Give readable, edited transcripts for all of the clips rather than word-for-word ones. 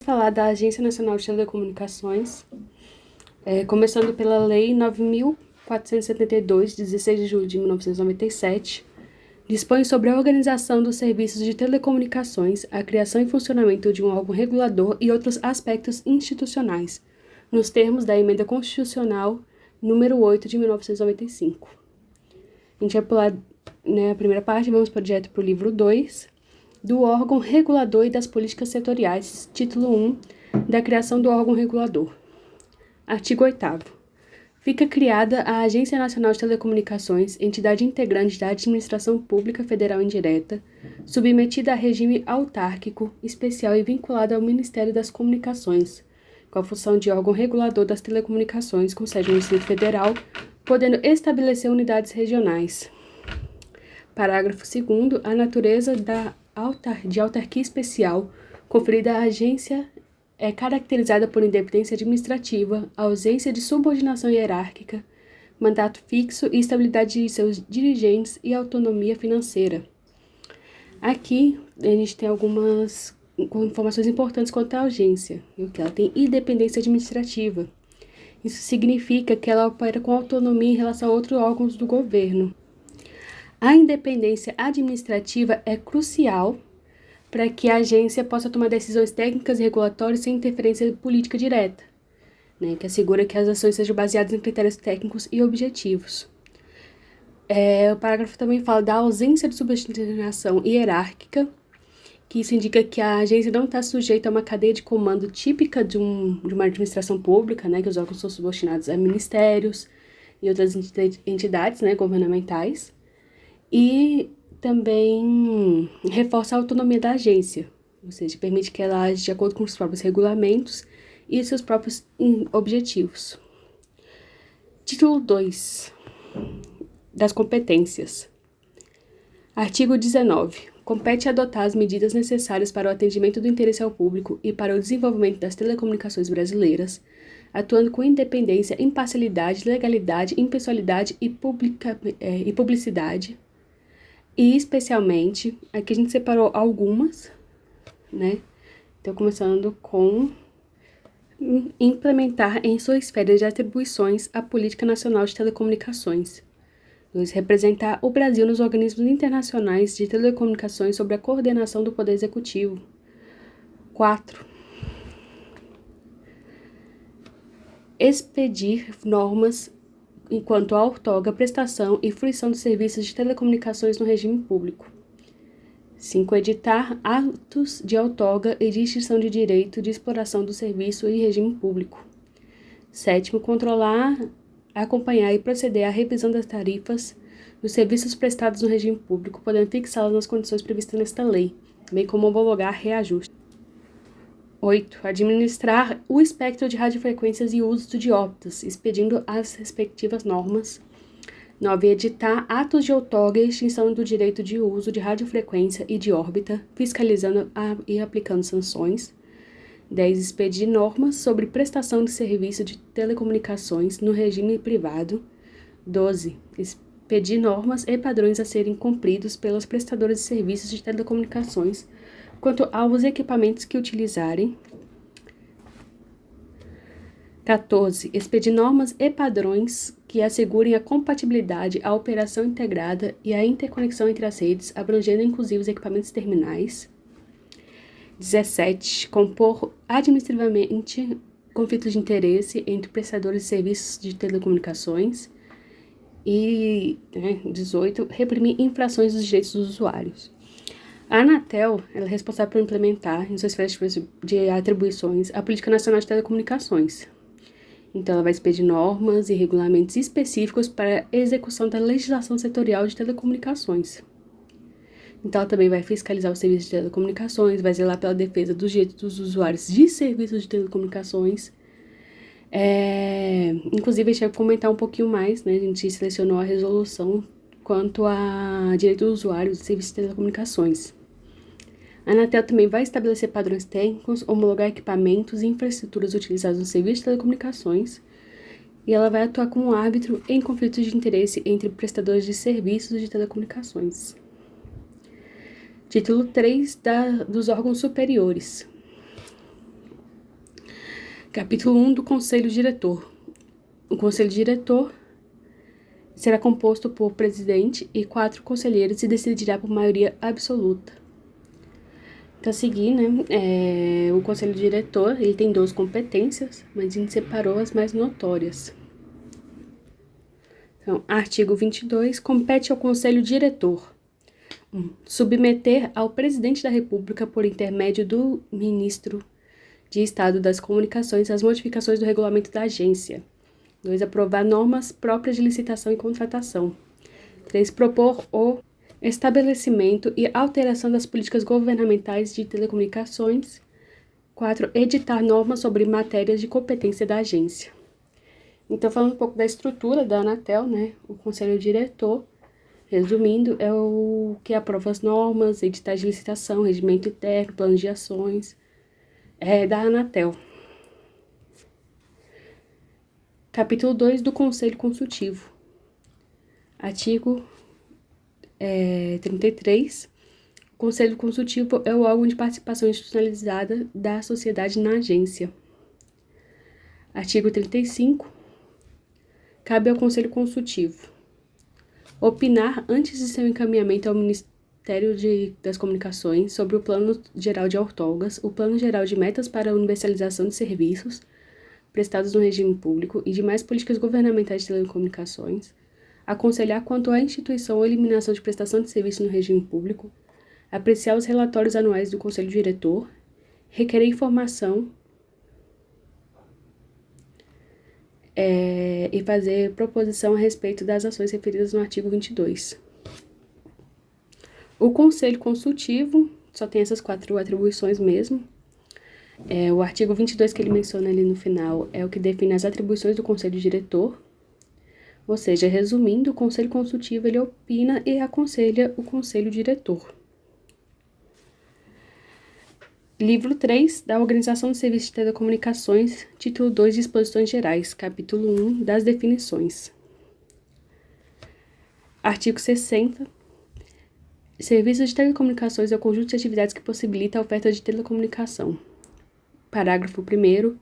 Falar da Agência Nacional de Telecomunicações, começando pela Lei 9.472, de 16 de julho de 1997, dispõe sobre a organização dos serviços de telecomunicações, a criação e funcionamento de um órgão regulador e outros aspectos institucionais, nos termos da Emenda Constitucional número 8 de 1995. A gente vai pular, a primeira parte, vamos direto para o livro 2, do órgão regulador e das políticas setoriais, título 1, da criação do órgão regulador. Artigo 8º. Fica criada a Agência Nacional de Telecomunicações, entidade integrante da Administração Pública Federal Indireta, submetida a regime autárquico, especial e vinculada ao Ministério das Comunicações, com a função de órgão regulador das telecomunicações, com sede no Distrito Federal, podendo estabelecer unidades regionais. Parágrafo 2º. A natureza de autarquia especial conferida à agência é caracterizada por independência administrativa, ausência de subordinação hierárquica, mandato fixo e estabilidade de seus dirigentes e autonomia financeira. Aqui a gente tem algumas informações importantes quanto à agência, que ela tem independência administrativa. Isso significa que ela opera com autonomia em relação a outros órgãos do governo. A independência administrativa é crucial para que a agência possa tomar decisões técnicas e regulatórias sem interferência política direta, que assegura que as ações sejam baseadas em critérios técnicos e objetivos. O parágrafo também fala da ausência de subordinação hierárquica, que isso indica que a agência não está sujeita a uma cadeia de comando típica de uma administração pública, que os órgãos são subordinados a ministérios e outras entidades governamentais. E também reforça a autonomia da agência, ou seja, permite que ela age de acordo com os próprios regulamentos e seus próprios objetivos. Título 2 das competências. Artigo 19. Compete adotar as medidas necessárias para o atendimento do interesse ao público e para o desenvolvimento das telecomunicações brasileiras, atuando com independência, imparcialidade, legalidade, impessoalidade e publicidade. E, especialmente, aqui a gente separou algumas, Então, começando com implementar em sua esfera de atribuições a Política Nacional de Telecomunicações. 2. Representar o Brasil nos organismos internacionais de telecomunicações sob a coordenação do Poder Executivo. 4. Expedir normas enquanto a outorga, prestação e fruição de serviços de telecomunicações no regime público. 5. Editar atos de outorga e de extinção de direito de exploração do serviço em regime público. 7. Controlar, acompanhar e proceder à revisão das tarifas dos serviços prestados no regime público, podendo fixá-las nas condições previstas nesta lei, bem como homologar reajuste. 8. Administrar o espectro de radiofrequências e uso de órbitas, expedindo as respectivas normas. 9. Editar atos de outorga e extinção do direito de uso de radiofrequência e de órbita, fiscalizando e aplicando sanções. 10. Expedir normas sobre prestação de serviço de telecomunicações no regime privado. 12. Expedir normas e padrões a serem cumpridos pelas prestadoras de serviços de telecomunicações quanto aos equipamentos que utilizarem. 14. Expedir normas e padrões que assegurem a compatibilidade, a operação integrada e a interconexão entre as redes, abrangendo inclusive os equipamentos terminais. 17. Compor administrativamente conflitos de interesse entre prestadores de serviços de telecomunicações. E 18. Reprimir infrações dos direitos dos usuários. A Anatel ela é responsável por implementar, em suas esferas de atribuições, a Política Nacional de Telecomunicações. Então, ela vai expedir normas e regulamentos específicos para a execução da legislação setorial de telecomunicações. Então, ela também vai fiscalizar os serviços de telecomunicações, vai zelar pela defesa dos direitos dos usuários de serviços de telecomunicações. Inclusive, a gente vai comentar um pouquinho mais, A gente selecionou a resolução quanto a direito dos usuários de serviços de telecomunicações. A Anatel também vai estabelecer padrões técnicos, homologar equipamentos e infraestruturas utilizados no serviço de telecomunicações, e ela vai atuar como árbitro em conflitos de interesse entre prestadores de serviços de telecomunicações. Título 3 dos órgãos superiores. Capítulo 1 do Conselho Diretor. O Conselho Diretor será composto por presidente e 4 conselheiros e decidirá por maioria absoluta. Então, a seguir, o Conselho Diretor ele tem 12 competências, mas a gente separou as mais notórias. Então, artigo 22, compete ao Conselho Diretor submeter ao Presidente da República, por intermédio do Ministro de Estado das Comunicações, as modificações do regulamento da agência. 2. Aprovar normas próprias de licitação e contratação. 3. Propor o estabelecimento e alteração das políticas governamentais de telecomunicações. 4. Editar normas sobre matérias de competência da agência. Então, falando um pouco da estrutura da Anatel, o Conselho Diretor, resumindo, é o que aprova as normas, editais de licitação, regimento interno, planos de ações da Anatel. Capítulo 2 do Conselho Consultivo. Artigo 33. O Conselho Consultivo é o órgão de participação institucionalizada da sociedade na agência. Artigo 35. Cabe ao Conselho Consultivo opinar antes de seu encaminhamento ao Ministério das Comunicações sobre o Plano Geral de Outorgas, o Plano Geral de Metas para a Universalização de Serviços prestados no regime público e demais políticas governamentais de telecomunicações, aconselhar quanto à instituição ou eliminação de prestação de serviço no regime público, apreciar os relatórios anuais do Conselho Diretor, requerer informação e fazer proposição a respeito das ações referidas no artigo 22. O Conselho Consultivo só tem essas 4 atribuições mesmo. O artigo 22 que ele menciona ali no final é o que define as atribuições do Conselho Diretor. Ou seja, resumindo, o Conselho Consultivo ele opina e aconselha o Conselho Diretor. Livro 3 da Organização do Serviço de Telecomunicações, título 2, Disposições Gerais, capítulo 1, das definições. Artigo 60. Serviço de telecomunicações é o conjunto de atividades que possibilita a oferta de telecomunicação. Parágrafo 1º.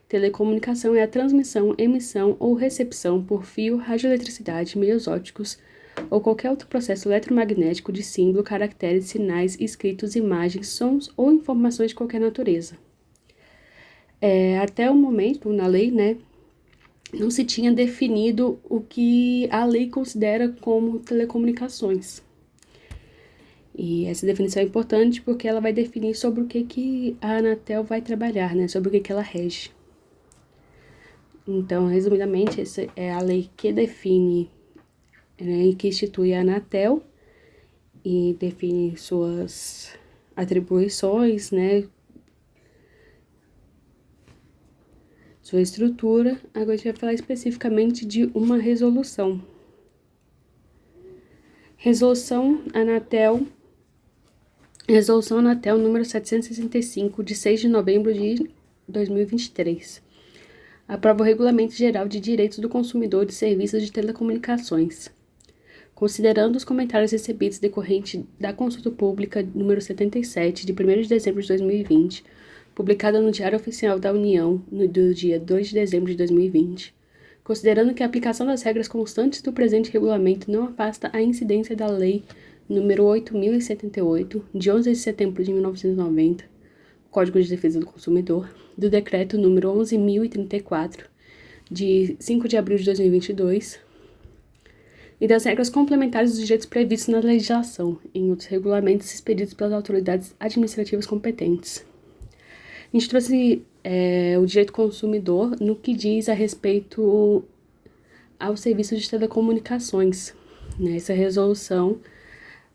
Telecomunicação é a transmissão, emissão ou recepção por fio, radioeletricidade, meios ópticos ou qualquer outro processo eletromagnético de símbolo, caracteres, sinais, escritos, imagens, sons ou informações de qualquer natureza. Até o momento, na lei, não se tinha definido o que a lei considera como telecomunicações. E essa definição é importante porque ela vai definir sobre o que a Anatel vai trabalhar, sobre o que ela rege. Então, resumidamente, essa é a lei que define e que institui a Anatel e define suas atribuições, sua estrutura. Agora a gente vai falar especificamente de uma resolução. Resolução Anatel número 765, de 6 de novembro de 2023. Aprova o Regulamento Geral de Direitos do Consumidor de Serviços de Telecomunicações. Considerando os comentários recebidos decorrente da consulta pública número 77, de 1º de dezembro de 2020, publicada no Diário Oficial da União, do dia 2 de dezembro de 2020, considerando que a aplicação das regras constantes do presente regulamento não afasta a incidência da Lei número 8.078, de 11 de setembro de 1990, Código de Defesa do Consumidor, do Decreto número 11.034, de 5 de abril de 2022, e das regras complementares dos direitos previstos na legislação, em outros regulamentos expedidos pelas autoridades administrativas competentes. A gente trouxe o direito do consumidor no que diz a respeito ao serviço de telecomunicações. Essa resolução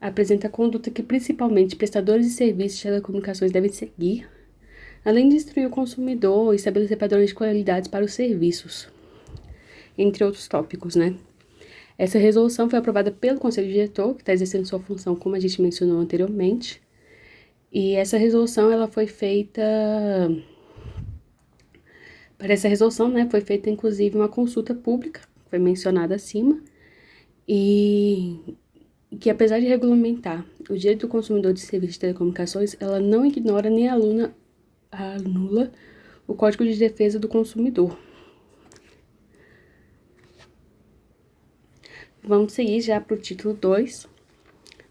apresenta a conduta que principalmente prestadores de serviços de telecomunicações devem seguir, além de instruir o consumidor e estabelecer padrões de qualidade para os serviços, entre outros tópicos, Essa resolução foi aprovada pelo Conselho Diretor, que está exercendo sua função, como a gente mencionou anteriormente. E essa resolução, ela foi feita... Para essa resolução, foi feita, inclusive, uma consulta pública, que foi mencionada acima, e que, apesar de regulamentar o direito do consumidor de serviços de telecomunicações, ela não ignora nem anula o Código de Defesa do Consumidor. Vamos seguir já para o título 2,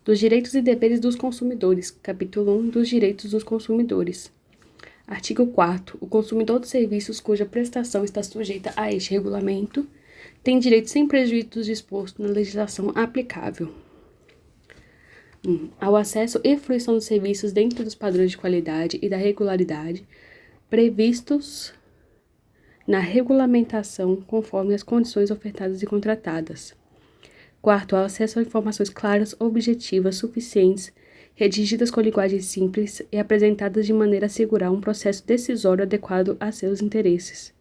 dos direitos e deveres dos consumidores, capítulo 1, dos direitos dos consumidores. Artigo 4º. O consumidor de serviços cuja prestação está sujeita a este regulamento tem direito sem prejuízo dos dispostos na legislação aplicável. Ao acesso e fruição dos serviços dentro dos padrões de qualidade e da regularidade previstos na regulamentação conforme as condições ofertadas e contratadas. 4º, ao acesso a informações claras, objetivas, suficientes, redigidas com linguagem simples e apresentadas de maneira a assegurar um processo decisório adequado a seus interesses.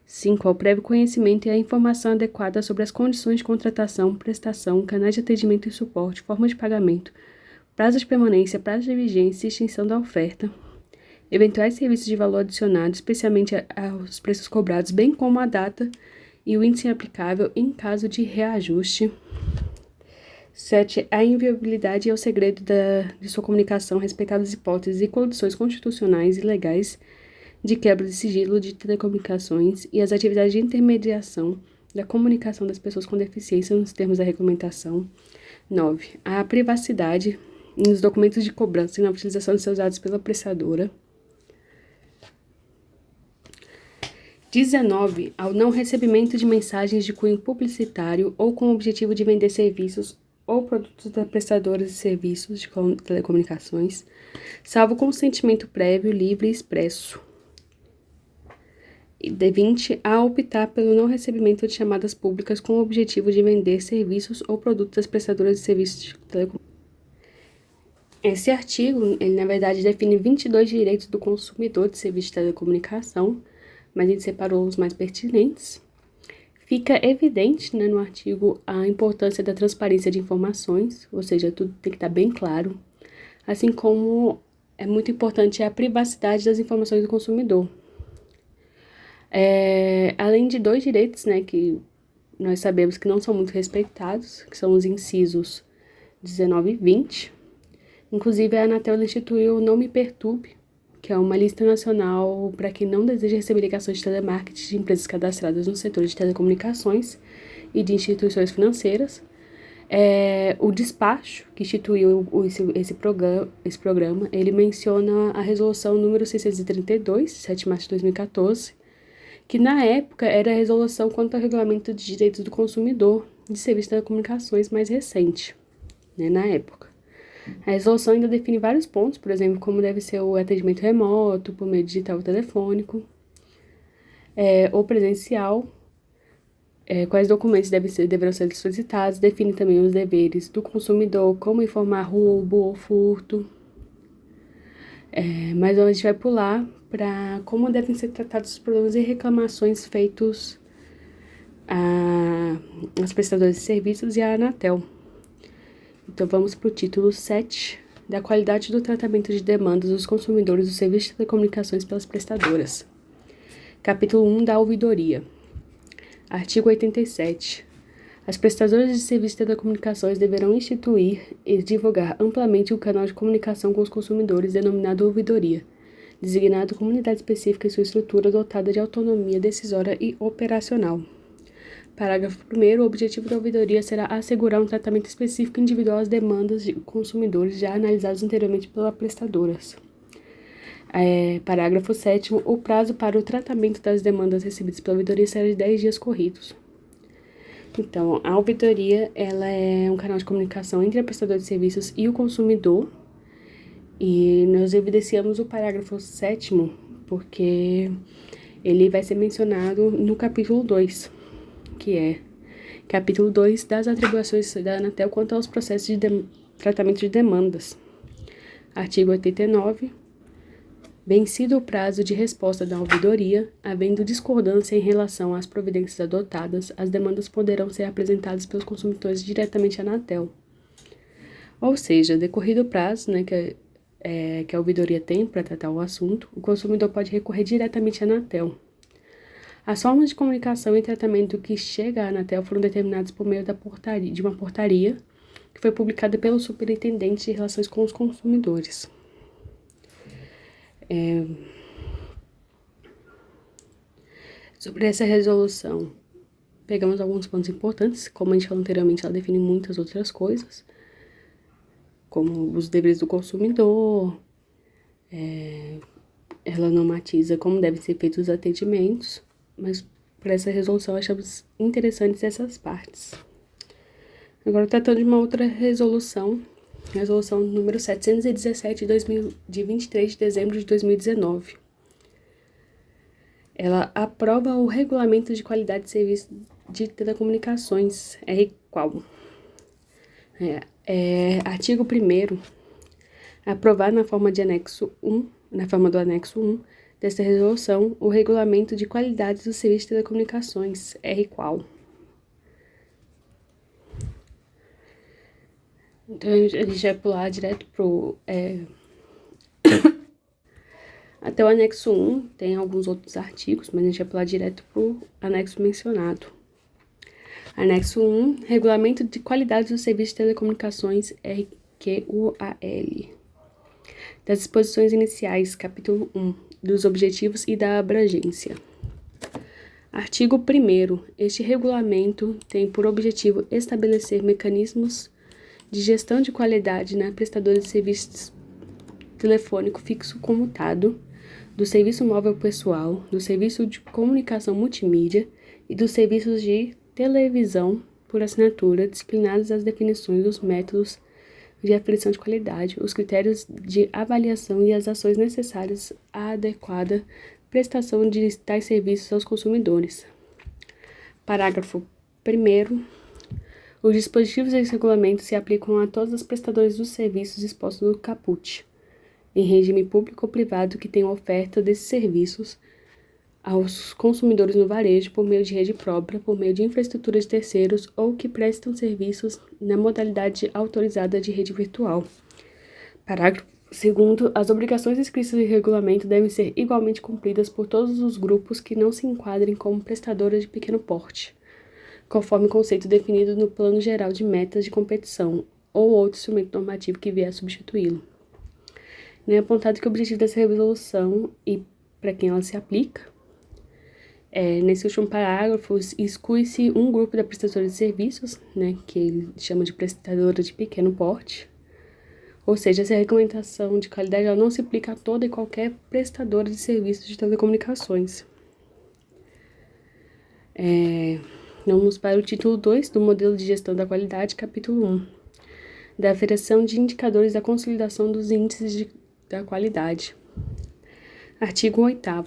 5º, ao prévio conhecimento e a informação adequada sobre as condições de contratação, prestação, canais de atendimento e suporte, forma de pagamento, prazo de permanência, prazo de vigência e extinção da oferta, eventuais serviços de valor adicionado, especialmente aos preços cobrados, bem como a data e o índice aplicável em caso de reajuste. 7. A inviolabilidade e o segredo de sua comunicação, respeitadas as hipóteses e condições constitucionais e legais de quebra de sigilo de telecomunicações e as atividades de intermediação da comunicação das pessoas com deficiência nos termos da regulamentação. 9. A privacidade nos documentos de cobrança e na utilização de seus dados pela prestadora. 19. Ao não recebimento de mensagens de cunho publicitário ou com o objetivo de vender serviços ou produtos da prestadora de serviços de telecomunicações, salvo consentimento prévio, livre e expresso. E 20. A optar pelo não recebimento de chamadas públicas com o objetivo de vender serviços ou produtos das prestadoras de serviços de telecomunicações. Esse artigo, ele na verdade define 22 direitos do consumidor de serviço de telecomunicação, mas a gente separou os mais pertinentes. Fica evidente, no artigo a importância da transparência de informações, ou seja, tudo tem que estar bem claro, assim como é muito importante a privacidade das informações do consumidor. Além de 2 direitos, que nós sabemos que não são muito respeitados, que são os incisos 19 e 20. Inclusive, a Anatel instituiu o Não Me Perturbe, que é uma lista nacional para quem não deseja receber ligações de telemarketing de empresas cadastradas no setor de telecomunicações e de instituições financeiras. O despacho, que instituiu esse programa, ele menciona a resolução número 632, de 7 de março de 2014, que na época era a resolução quanto ao regulamento de direitos do consumidor de serviços de telecomunicações mais recente, na época. A resolução ainda define vários pontos, por exemplo, como deve ser o atendimento remoto, por meio digital ou telefônico, ou presencial, quais documentos deverão ser solicitados, define também os deveres do consumidor, como informar roubo ou furto. Mas a gente vai pular para como devem ser tratados os problemas e reclamações feitos às prestadoras de serviços e à Anatel. Então, vamos para o título 7, da qualidade do tratamento de demandas dos consumidores do serviço de telecomunicações pelas prestadoras. Capítulo 1, da ouvidoria. Artigo 87. As prestadoras de serviço de telecomunicações deverão instituir e divulgar amplamente o canal de comunicação com os consumidores denominado ouvidoria, designado como unidade específica em sua estrutura dotada de autonomia decisória e operacional. Parágrafo 1º. O objetivo da ouvidoria será assegurar um tratamento específico individual às demandas de consumidores já analisadas anteriormente pelas prestadoras. Parágrafo 7º. O prazo para o tratamento das demandas recebidas pela ouvidoria será de 10 dias corridos. Então, a ouvidoria ela é um canal de comunicação entre a prestadora de serviços e o consumidor. E nós evidenciamos o parágrafo 7º porque ele vai ser mencionado no capítulo 2. Que é capítulo 2 das atribuições da Anatel quanto aos processos de tratamento de demandas. Artigo 89. Vencido o prazo de resposta da ouvidoria, havendo discordância em relação às providências adotadas, as demandas poderão ser apresentadas pelos consumidores diretamente à Anatel. Ou seja, decorrido o prazo, que a ouvidoria tem para tratar o assunto, o consumidor pode recorrer diretamente à Anatel. As formas de comunicação e tratamento que chega à Anatel foram determinadas por meio de uma portaria que foi publicada pelo Superintendente de Relações com os Consumidores. Sobre essa resolução, pegamos alguns pontos importantes. Como a gente falou anteriormente, ela define muitas outras coisas, como os deveres do consumidor, ela normatiza como devem ser feitos os atendimentos, mas para essa resolução achamos interessantes essas partes. Agora, tratando de uma outra resolução, resolução número 717 de 23 de dezembro de 2019. Ela aprova o Regulamento de Qualidade de Serviço de Telecomunicações, RQUAL. Artigo 1º, aprovar na forma do anexo 1 desta resolução o Regulamento de Qualidade do Serviço de Telecomunicações, RQUAL. Então, a gente vai pular direto pro... Até o anexo 1, tem alguns outros artigos, mas a gente vai pular direto pro anexo mencionado. Anexo 1, Regulamento de Qualidade dos Serviços de Telecomunicações, RQUAL. Das disposições iniciais, capítulo 1, dos objetivos e da abrangência. Artigo 1º. Este regulamento tem por objetivo estabelecer mecanismos de gestão de qualidade na prestadora de serviços telefônico fixo comutado, do serviço móvel pessoal, do serviço de comunicação multimídia e dos serviços de televisão por assinatura, disciplinadas as definições dos métodos de aferição de qualidade, os critérios de avaliação e as ações necessárias à adequada prestação de tais serviços aos consumidores. Parágrafo 1º. Os dispositivos desse regulamento se aplicam a todos os prestadores dos serviços expostos no caput, em regime público ou privado que tenham oferta desses serviços aos consumidores no varejo por meio de rede própria, por meio de infraestrutura de terceiros ou que prestam serviços na modalidade autorizada de rede virtual. Parágrafo 2º. As obrigações inscritas em regulamento devem ser igualmente cumpridas por todos os grupos que não se enquadrem como prestadoras de pequeno porte, conforme o conceito definido no Plano Geral de Metas de Competição ou outro instrumento normativo que vier a substituí-lo. É apontado que o objetivo dessa resolução e para quem ela se aplica, nesse último parágrafo, exclui-se um grupo da prestadora de serviços, que ele chama de prestadora de pequeno porte, ou seja, essa regulamentação de qualidade ela não se aplica a toda e qualquer prestadora de serviços de telecomunicações. Vamos para o título 2 do Modelo de Gestão da Qualidade, capítulo 1, da aferição de indicadores da consolidação dos índices da qualidade. Artigo 8º.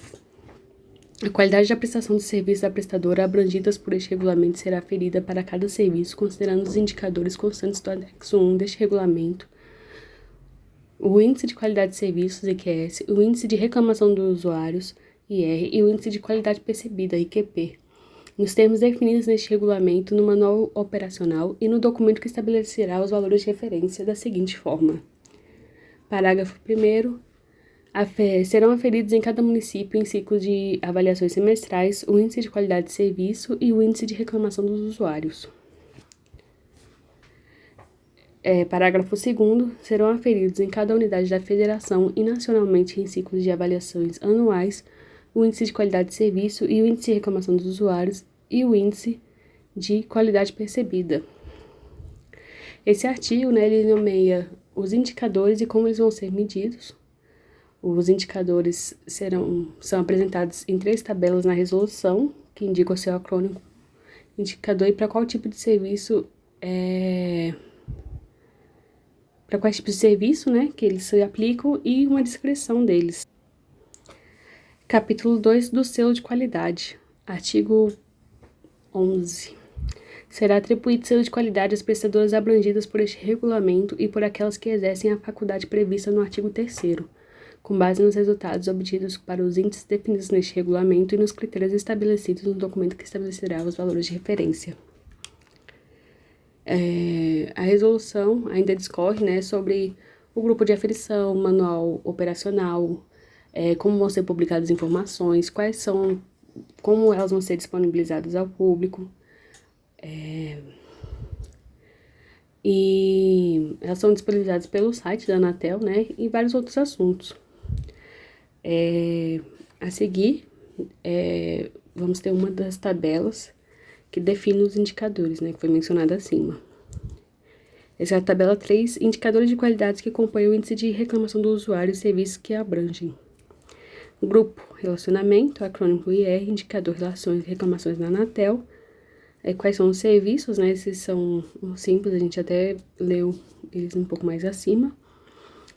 A qualidade da prestação de serviço da prestadora abrangidas por este regulamento será aferida para cada serviço, considerando os indicadores constantes do anexo 1 deste regulamento, o Índice de Qualidade de Serviços, IQS, o Índice de Reclamação dos Usuários, IR, e o Índice de Qualidade Percebida, IQP, nos termos definidos neste regulamento, no manual operacional e no documento que estabelecerá os valores de referência da seguinte forma. Parágrafo 1º. Serão aferidos em cada município, em ciclo de avaliações semestrais, o Índice de Qualidade de Serviço e o Índice de Reclamação dos Usuários. Parágrafo 2º. Serão aferidos em cada unidade da federação e nacionalmente em ciclos de avaliações anuais o Índice de Qualidade de Serviço e o Índice de Reclamação dos Usuários e o Índice de Qualidade Percebida. Esse artigo, ele nomeia os indicadores e como eles vão ser medidos. Os indicadores são apresentados em 3 tabelas na resolução, que indicam o seu acrônimo, indicador e para qual tipo de serviço para quais tipos de serviço, que eles se aplicam e uma descrição deles. Capítulo 2 do selo de qualidade. Artigo 11. Será atribuído selo de qualidade às prestadoras abrangidas por este regulamento e por aquelas que exercem a faculdade prevista no artigo 3º, com base nos resultados obtidos para os índices definidos neste regulamento e nos critérios estabelecidos no documento que estabelecerá os valores de referência. A resolução ainda discorre sobre o grupo de aferição, manual operacional, como vão ser publicadas informações, como elas vão ser disponibilizadas ao público. E elas são disponibilizadas pelo site da Anatel, e vários outros assuntos. A seguir, vamos ter uma das tabelas que define os indicadores, né, que foi mencionada acima. Essa é a tabela 3, indicadores de qualidade que compõem o índice de reclamação do usuário e serviços que abrangem. Grupo, relacionamento, acrônimo IR, indicador, relações e reclamações da Anatel. Quais são os serviços, né? Esses são simples, a gente até leu eles um pouco mais acima.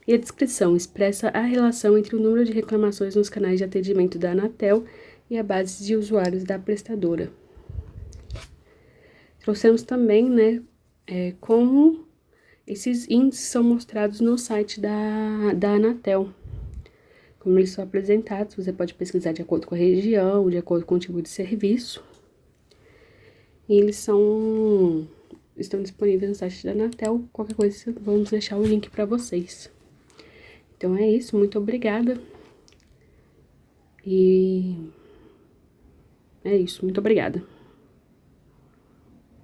E a descrição expressa a relação entre o número de reclamações nos canais de atendimento da Anatel e a base de usuários da prestadora. Trouxemos também, né, como esses índices são mostrados no site da Anatel. Como eles são apresentados, você pode pesquisar de acordo com a região, de acordo com o tipo de serviço. E eles estão disponíveis no site da Anatel. Qualquer coisa, vamos deixar o link para vocês. Então é isso, muito obrigada. E é isso, muito obrigada.